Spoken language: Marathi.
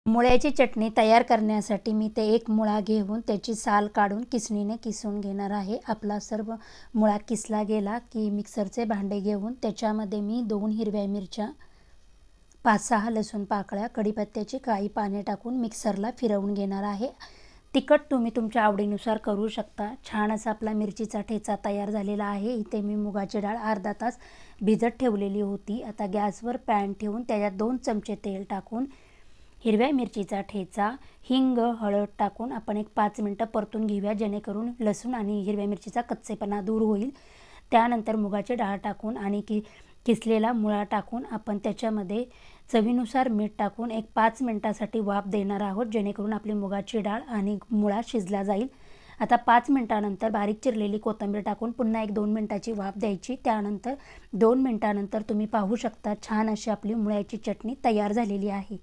मुळ्याची चटणी तयार करण्यासाठी मी ते एक मुळा घेऊन त्याची साल काढून किसणीने किसून घेणार आहे। आपला सर्व मुळा किसला गेला की मिक्सरचे भांडे घेऊन त्याच्यामध्ये मी 2 हिरव्या मिरच्या, 5-6 लसूण पाकळ्या, कढीपत्त्याची काळी पाने टाकून मिक्सरला फिरवून घेणार आहे। तिखट तुम्ही तुमच्या आवडीनुसार करू शकता। छान असा आपला मिरचीचा ठेचा तयार झालेला आहे। इथे मी मुगाची डाळ अर्धा तास भिजत ठेवलेली होती। आता गॅसवर पॅन ठेवून त्याच्यात 2 चमचे तेल टाकून हिरव्या मिरचीचा ठेचा, हिंग, हळद टाकून आपण एक 5 मिनिटं परतून घेऊया, जेणेकरून लसूण आणि हिरव्या मिरचीचा कच्चेपणा दूर होईल। त्यानंतर मुगाची डाळ टाकून आणि किसलेला मुळा टाकून आपण त्याच्यामध्ये चवीनुसार मीठ टाकून एक 5 मिनिटांसाठी वाफ देणार आहोत, जेणेकरून आपली मुगाची डाळ आणि मुळा शिजला जाईल। आता 5 मिनिटांनंतर बारीक चिरलेली कोथिंबीर टाकून पुन्हा एक 2 मिनिटाची वाफ द्यायची। त्यानंतर 2 मिनिटांनंतर तुम्ही पाहू शकता छान अशी आपली मुळ्याची चटणी तयार झालेली आहे।